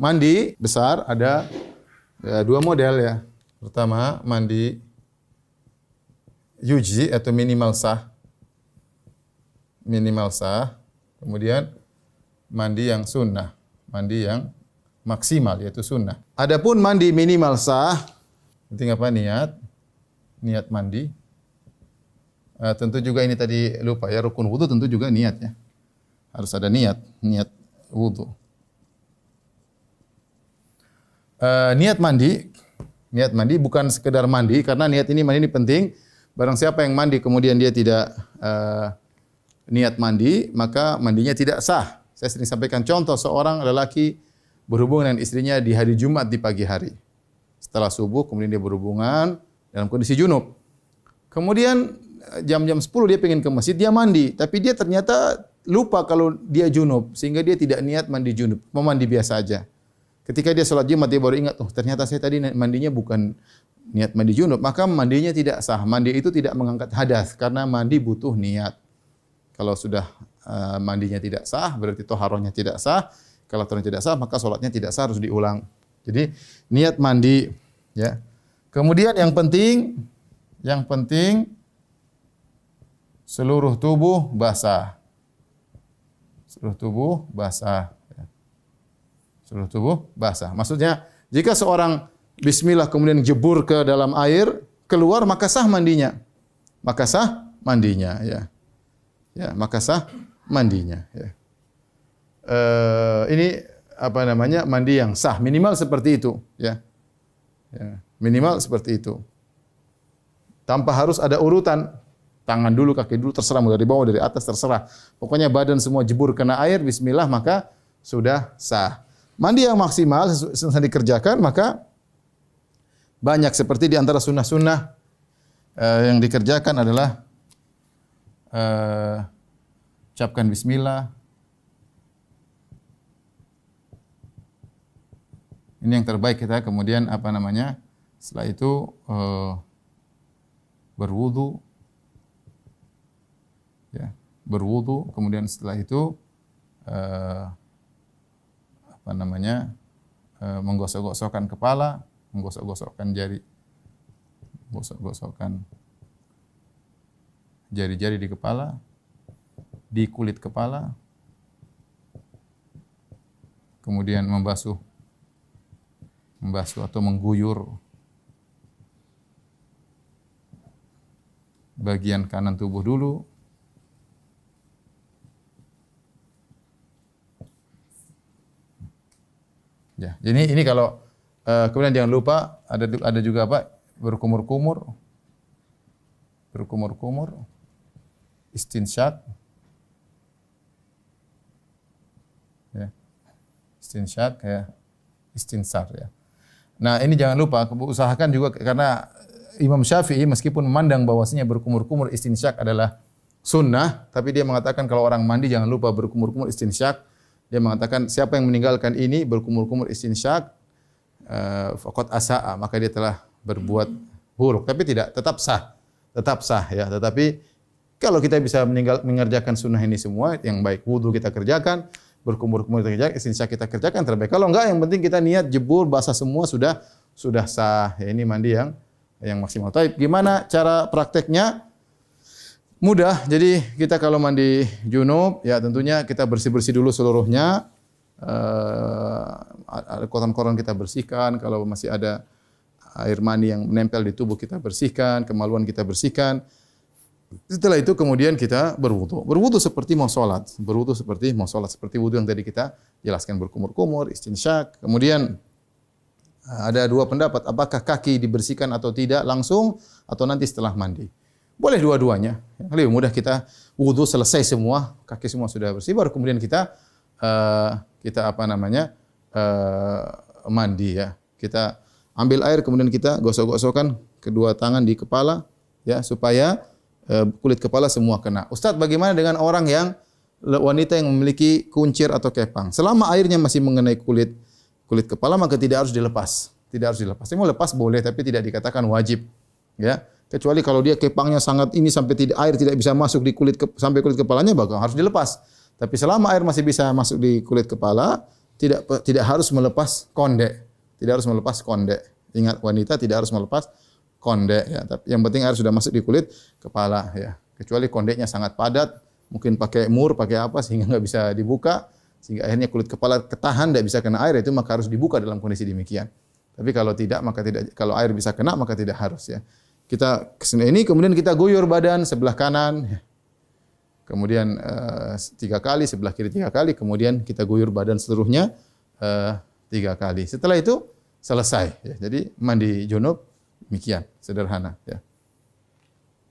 Mandi besar ada dua model ya. Pertama, mandi yujzi atau minimal sah. Minimal sah. Kemudian mandi yang sunnah. Mandi yang maksimal yaitu sunnah. Adapun mandi minimal sah, penting apa? Niat mandi. Tentu juga ini tadi lupa ya, rukun wudu tentu juga niat ya. Harus ada niat wudu. Niat mandi bukan sekedar mandi, karena niat ini mandi ini penting. Barang siapa yang mandi kemudian dia tidak niat mandi, maka mandinya tidak sah. Saya sering sampaikan contoh seorang lelaki berhubungan dengan istrinya di hari Jumat di pagi hari. Setelah subuh kemudian dia berhubungan dalam kondisi junub. Kemudian jam-jam 10 dia pengen ke masjid, dia mandi, tapi dia ternyata lupa kalau dia junub sehingga dia tidak niat mandi junub, mau mandi biasa aja. Ketika dia sholat Jumat dia baru ingat, oh ternyata saya tadi mandinya bukan niat mandi junub, maka mandinya tidak sah. Mandi itu tidak mengangkat hadas karena mandi butuh niat. Kalau sudah mandinya tidak sah berarti toharohnya tidak sah. Kalau toharohnya tidak sah maka sholatnya tidak sah, harus diulang. Jadi niat mandi ya. Kemudian yang penting seluruh tubuh basah. Seluruh tubuh basah. Seluruh tubuh basah. Maksudnya, jika seorang bismillah kemudian jebur ke dalam air, keluar maka sah mandinya. Maka sah mandinya ya. Ya, maka sah mandinya ya. Ini apa namanya? Mandi yang sah, minimal seperti itu ya. Ya, minimal seperti itu. Tanpa harus ada urutan. Tangan dulu, kaki dulu, terserah, mau dari bawah, dari atas, terserah. Pokoknya badan semua jebur kena air, bismillah, maka sudah sah. Mandi yang maksimal selesai dikerjakan, maka banyak seperti di antara sunnah-sunnah yang dikerjakan adalah ucapkan bismillah. Ini yang terbaik kita. Kemudian apa namanya? Setelah itu berwudu. Ya, berwudu. Kemudian setelah itu menggosok-gosokkan kepala, menggosok-gosokkan jari, gosok-gosokkan jari-jari di kepala, di kulit kepala, kemudian membasuh atau mengguyur bagian kanan tubuh dulu. Ya, jadi ini kalau kemudian jangan lupa ada juga apa? Berkumur-kumur, istinsyak, ya, istinsyak ya, istinsar ya. Nah ini jangan lupa, usahakan juga karena Imam Syafi'i meskipun memandang bahwasanya berkumur-kumur istinsyak adalah sunnah, tapi dia mengatakan kalau orang mandi jangan lupa berkumur-kumur istinsyak. Dia mengatakan siapa yang meninggalkan ini berkumur-kumur istinsyak faqad asaa, maka dia telah berbuat buruk. Tapi tetap sah ya. Tetapi kalau kita bisa mengerjakan sunnah ini semua, yang baik wudu kita kerjakan, berkumur-kumur kita kerjakan, istinsyak kita kerjakan terbaik. Kalau enggak, yang penting kita niat jebur basah semua sudah sah. Ya, ini mandi yang maksimal. Tapi gimana cara prakteknya? Mudah. Jadi kita kalau mandi junub, ya tentunya kita bersih-bersih dulu seluruhnya. Kotoran-kotoran kita bersihkan. Kalau masih ada air mani yang menempel di tubuh kita bersihkan. Kemaluan kita bersihkan. Setelah itu kemudian kita berwudu. Berwudu seperti mau sholat. Seperti wudu yang tadi kita jelaskan, berkumur-kumur, istinsyak. Kemudian ada dua pendapat. Apakah kaki dibersihkan atau tidak langsung atau nanti setelah mandi. Boleh dua-duanya. Lebih mudah kita wudu selesai semua, kaki semua sudah bersih, baru kemudian kita mandi ya. Kita ambil air kemudian kita gosok-gosokkan kedua tangan di kepala ya supaya kulit kepala semua kena. Ustaz, bagaimana dengan orang yang wanita yang memiliki kuncir atau kepang? Selama airnya masih mengenai kulit kepala maka tidak harus dilepas. Mau lepas boleh tapi tidak dikatakan wajib ya. Kecuali kalau dia kepangnya sangat ini sampai air tidak bisa masuk di sampai kulit kepalanya, maka harus dilepas. Tapi selama air masih bisa masuk di kulit kepala, tidak harus melepas konde. Tidak harus melepas konde. Ingat, wanita tidak harus melepas konde ya. Tapi yang penting air sudah masuk di kulit kepala ya. Kecuali kondenya sangat padat, mungkin pakai mur, pakai apa sehingga nggak bisa dibuka, sehingga akhirnya kulit kepala ketahan tidak bisa kena air, itu maka harus dibuka dalam kondisi demikian. Tapi kalau tidak, maka tidak. Kalau air bisa kena, maka tidak harus ya. Kita kesini ini, kemudian kita guyur badan sebelah kanan, ya. Kemudian 3 kali, sebelah kiri 3 kali, kemudian kita guyur badan seluruhnya 3 kali. Setelah itu selesai. Ya. Jadi mandi junub demikian, sederhana. Ya.